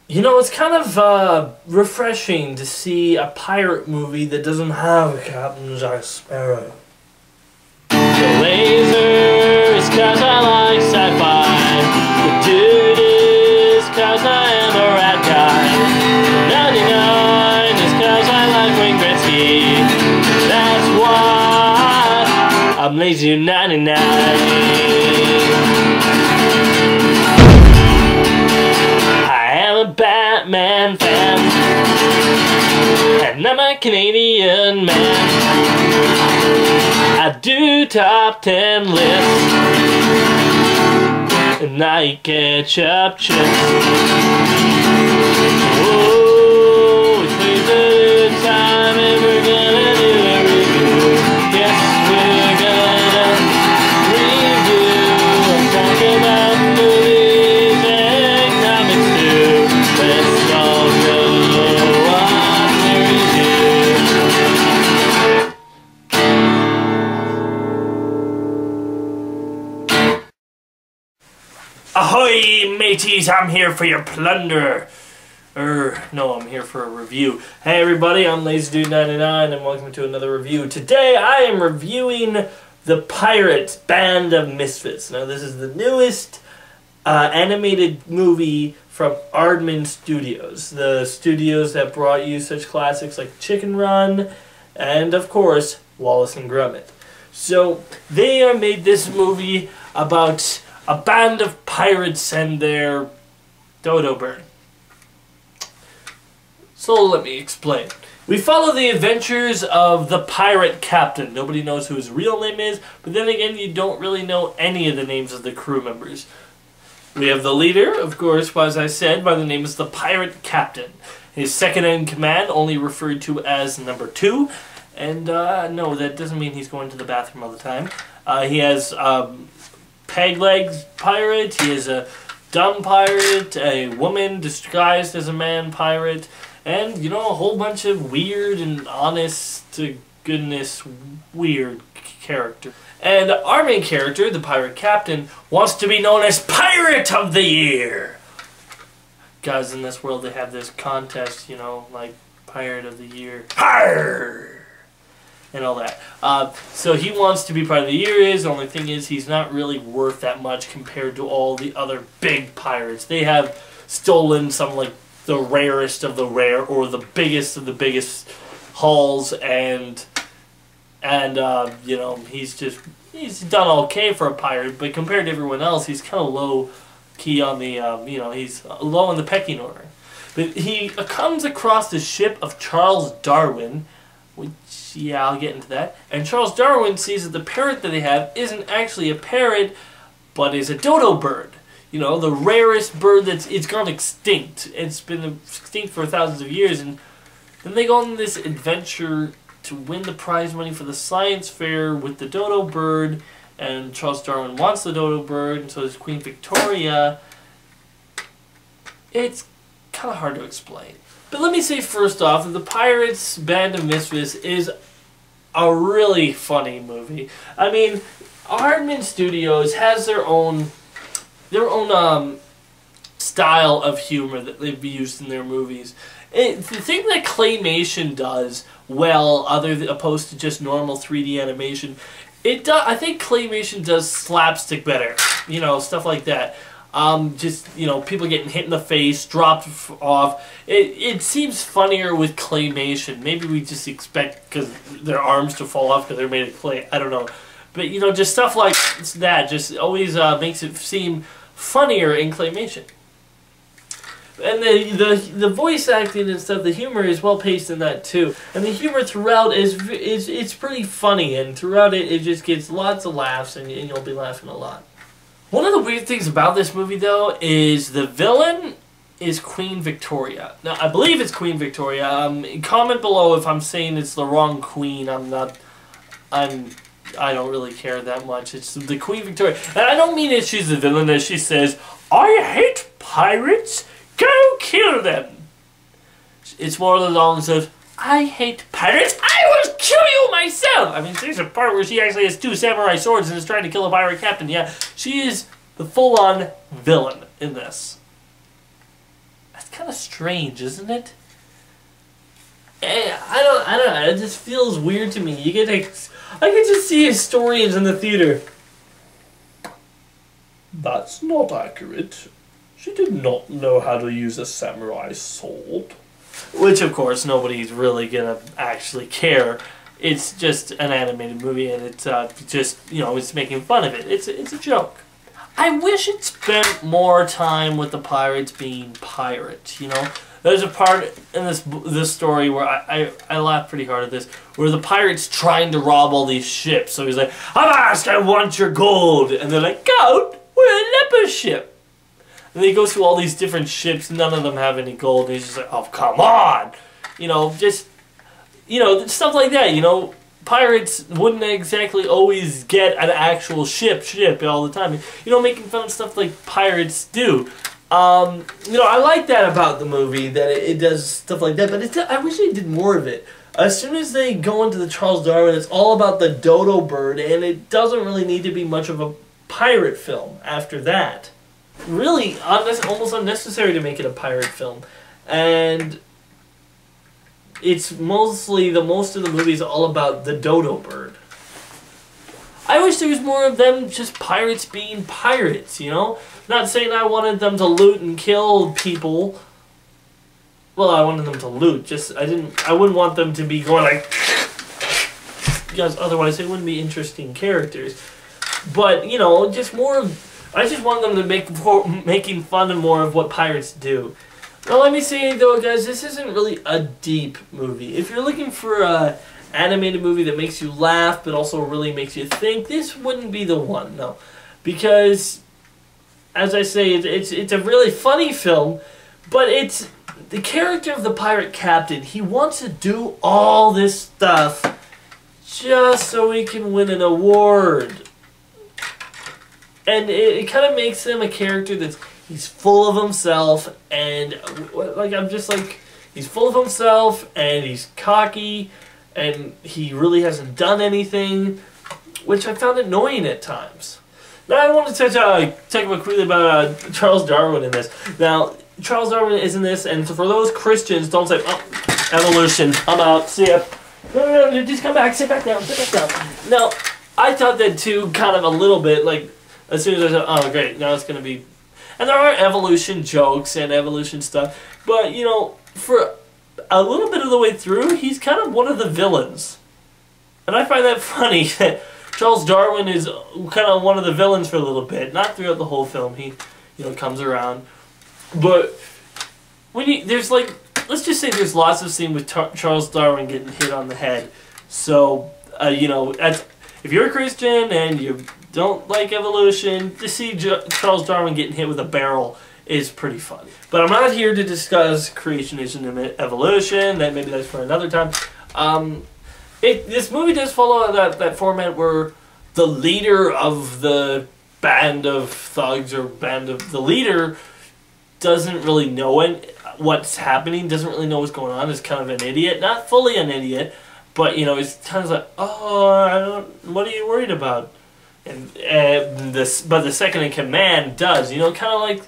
You know, it's kind of refreshing to see a pirate movie that doesn't have a Captain Jack Sparrow. The laser is 'cause I like sci-fi. The dude is 'cause I am a rat guy. 99 is 'cause I like Wayne Gretzky. That's why I'm lazy 99. Batman fan, and I'm a Canadian man. I do top 10 lists, and I eat ketchup chips. Oh, it's the time and we're gonna do a review. Yes, we're gonna review. I'm talking about movies and comics too. Let's all go watch the review. Ahoy, mateys! I'm here for your plunder. No, I'm here for a review. Hey everybody, I'm LazyDude99 and welcome to another review. Today I am reviewing the Pirates Band of Misfits. Now this is the newest animated movie from Ardman Studios, the studios that brought you such classics like Chicken Run and, of course, Wallace and Gromit. So, they made this movie about a band of pirates and their dodo bird. So, let me explain. We follow the adventures of the pirate captain. Nobody knows who his real name is, but then again, you don't really know any of the names of the crew members. We have the leader, of course, as I said, by the name is the pirate captain. His second in command, only referred to as number 2. And no, that doesn't mean he's going to the bathroom all the time. He has peg legs pirate, he has a dumb pirate, a woman disguised as a man pirate, and, you know, a whole bunch of weird and honest to goodness weird characters. And our main character, the pirate captain, wants to be known as Pirate of the Year. Guys, in this world they have this contest, you know, like Pirate of the Year. Arr! And all that. So he wants to be Pirate of the Year. The only thing is he's not really worth that much compared to all the other big pirates. They have stolen some, like, the rarest of the rare, or the biggest of the biggest hauls, and you know, he's done okay for a pirate, but compared to everyone else, he's kind of low key on the, you know, he's low in the pecking order. But he comes across the ship of Charles Darwin, which, yeah, I'll get into that. And Charles Darwin sees that the parrot that they have isn't actually a parrot, but is a dodo bird. You know, the rarest bird it's gone extinct. It's been extinct for thousands of years, and then they go on this adventure to win the prize money for the science fair with the dodo bird, and Charles Darwin wants the dodo bird, and so does Queen Victoria. It's kind of hard to explain. But let me say first off that the Pirates Band of Misfits is a really funny movie. I mean, Ardman Studios has their own style of humor that they've used in their movies. The thing that claymation does well, opposed to just normal 3D animation, I think claymation does slapstick better. You know, stuff like that. Just, you know, people getting hit in the face, dropped off. It seems funnier with claymation. Maybe we just expect because their arms to fall off because they're made of clay. I don't know. But, you know, just stuff like that just always makes it seem funnier in claymation. And the voice acting and stuff, the humor is well paced in that too. And the humor throughout it's pretty funny, and throughout it just gets lots of laughs, and you'll be laughing a lot. One of the weird things about this movie though is the villain is Queen Victoria. Now I believe it's Queen Victoria. Comment below if I'm saying it's the wrong queen. I don't really care that much. It's the Queen Victoria. And I don't mean that she's the villain as she says, "I hate pirates. Go kill them." It's more along the lines of, "I hate pirates. I will kill you myself." I mean, there's a part where she actually has 2 samurai swords and is trying to kill a pirate captain. Yeah, she is the full-on villain in this. That's kind kind of strange, isn't it? I don't know. It just feels weird to me. I get to see historians in the theater. That's not accurate. She did not know how to use a samurai sword. Which, of course, nobody's really gonna actually care. It's just an animated movie, and it's just, you know, it's making fun of it. It's a joke. I wish it spent more time with the pirates being pirates, you know? There's a part in this story where I laughed pretty hard at this, where the pirate's trying to rob all these ships. So he's like, "Avast, I want your gold!" And they're like, "Gold? We're a leper ship!" And he goes through all these different ships, none of them have any gold, and he's just like, "Oh, come on!" You know, just, you know, stuff like that, you know? Pirates wouldn't exactly always get an actual ship all the time. You know, making fun of stuff like pirates do. You know, I like that about the movie, that it does stuff like that, but I wish they did more of it. As soon as they go into the Charles Darwin, it's all about the dodo bird, and it doesn't really need to be much of a pirate film after that. Really, almost unnecessary to make it a pirate film. And it's mostly, most of the movie is all about the dodo bird. I wish there was more of them, just pirates being pirates, you know? Not saying I wanted them to loot and kill people. Well, I wanted them to loot, just, I wouldn't want them to be going like, because otherwise they wouldn't be interesting characters. But, you know, just more of, I just want them to making fun of more of what pirates do. Now, let me say, though, guys, this isn't really a deep movie. If you're looking for a animated movie that makes you laugh but also really makes you think, this wouldn't be the one, no. Because, as I say, it's a really funny film, but it's the character of the pirate captain. He wants to do all this stuff just so he can win an award. And it kind of makes him a character that's, he's full of himself, and like, I'm just like, he's full of himself, and he's cocky, and he really hasn't done anything, which I found annoying at times. Now I want to talk about quickly about Charles Darwin in this. Now, Charles Darwin is in this, and so for those Christians, don't say, "Oh, evolution, I'm out, see ya." No, just come back, sit back down, sit back down. Now, I thought that too, kind of a little bit, like, as soon as I said, "Oh, great, now it's going to be..." And there are evolution jokes and evolution stuff, but, you know, for a little bit of the way through, he's kind of one of the villains. And I find that funny, that Charles Darwin is kind of one of the villains for a little bit. Not throughout the whole film, he, you know, comes around. But when there's like, let's just say there's lots of scenes with Charles Darwin getting hit on the head. So, you know, if you're a Christian and you don't like evolution, to see Charles Darwin getting hit with a barrel is pretty funny. But I'm not here to discuss creationism and evolution. Maybe that's for another time. This movie does follow that format where the leader of the band of thugs or the leader doesn't really know what's happening, doesn't really know what's going on, is kind of an idiot. Not fully an idiot, but, you know, he's kind of like, "Oh, what are you worried about?" But the second in command does, you know, kind of like,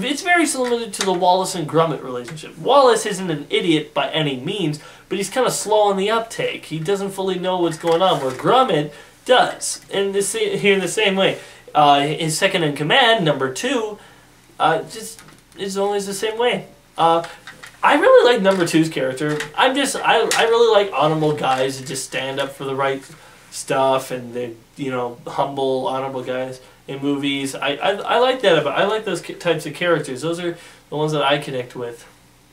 it's very similar to the Wallace and Gromit relationship. Wallace isn't an idiot by any means, but he's kind of slow on the uptake. He doesn't fully know what's going on, where Gromit does. And here in the same way, his second in command, number 2, just is always the same way. I really like number 2's character. I really like honorable guys that just stand up for the right stuff, and they're, you know, humble, honorable guys in movies. I like that I like those types of characters. Those are the ones that I connect with,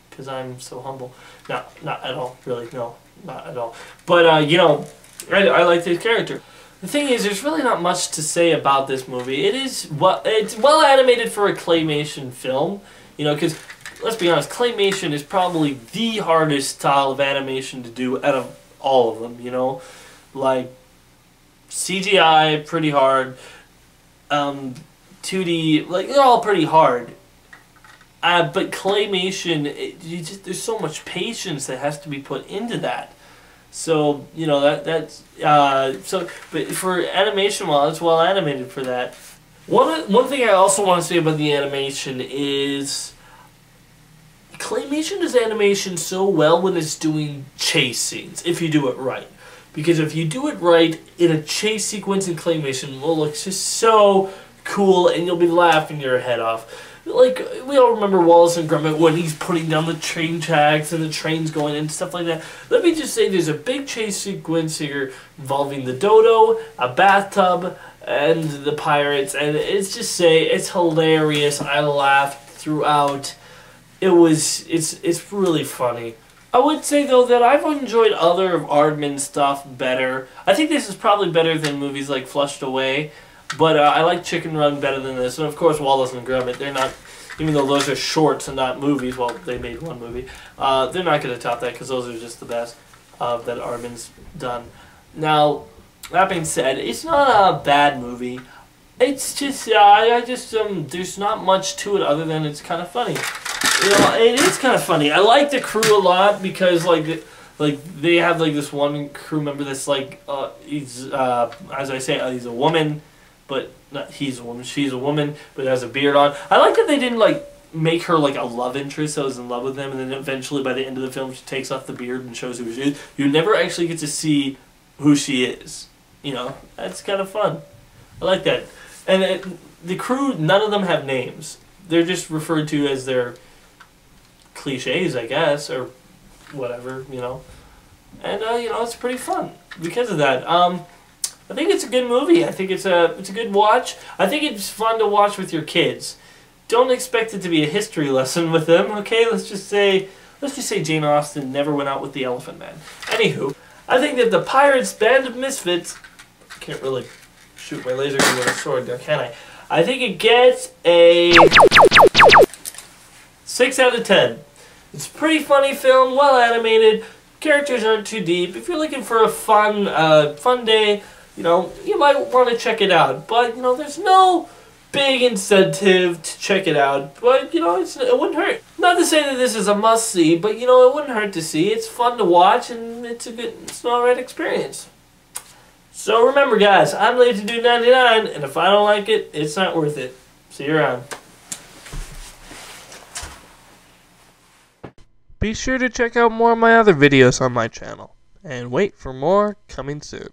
because I'm so humble. No, not at all, really, no, not at all. But, you know, I like this character. The thing is, there's really not much to say about this movie. It's well animated for a claymation film, you know, because, let's be honest, claymation is probably the hardest style of animation to do out of all of them, you know? Like, CGI, pretty hard. 2D, like, they're all pretty hard. But claymation, there's so much patience that has to be put into that. So, you know, but for animation, well, it's well animated for that. One thing I also want to say about the animation is Claymation does animation so well when it's doing chase scenes, if you do it right. Because if you do it right in a chase sequence in Claymation, it will look just so cool and you'll be laughing your head off. Like, we all remember Wallace and Gromit when he's putting down the train tracks and the train's going in and stuff like that. Let me just say there's a big chase sequence here involving the dodo, a bathtub, and the pirates. And it's hilarious. I laughed throughout. It's really funny. I would say, though, that I've enjoyed other of Ardman's stuff better. I think this is probably better than movies like Flushed Away. But I like Chicken Run better than this. And, of course, Wallace and Gromit, they're not, even though those are shorts and not movies, well, they made one movie, they're not going to top that because those are just the best that Ardman's done. Now, that being said, it's not a bad movie. It's just, there's not much to it other than it's kind of funny. You know, it is kind of funny. I like the crew a lot because, like they have, like, this one crew member that's, like, he's, as I say, he's a woman. But not he's a woman, she's a woman, but has a beard on. I like that they didn't like make her like a love interest that was in love with him, and then eventually by the end of the film she takes off the beard and shows who she is. You never actually get to see who she is. You know, that's kind of fun. I like that. And the crew, none of them have names. They're just referred to as their cliches, I guess, or whatever, you know. And you know, it's pretty fun because of that. I think it's a good movie. I think it's a good watch. I think it's fun to watch with your kids. Don't expect it to be a history lesson with them, okay? Let's just say Jane Austen never went out with the Elephant Man. Anywho, I think that the Pirates Band of Misfits, can't really shoot my laser gun with a sword there, can I? I think it gets a 6 out of 10. It's a pretty funny film, well animated. Characters aren't too deep. If you're looking for a fun day, you know, you might want to check it out. But, you know, there's no big incentive to check it out. But, you know, it wouldn't hurt. Not to say that this is a must-see, but, you know, it wouldn't hurt to see. It's fun to watch, and it's an alright experience. So remember, guys, I'm Late to Do 99, and if I don't like it, it's not worth it. See you around. Be sure to check out more of my other videos on my channel. And wait for more coming soon.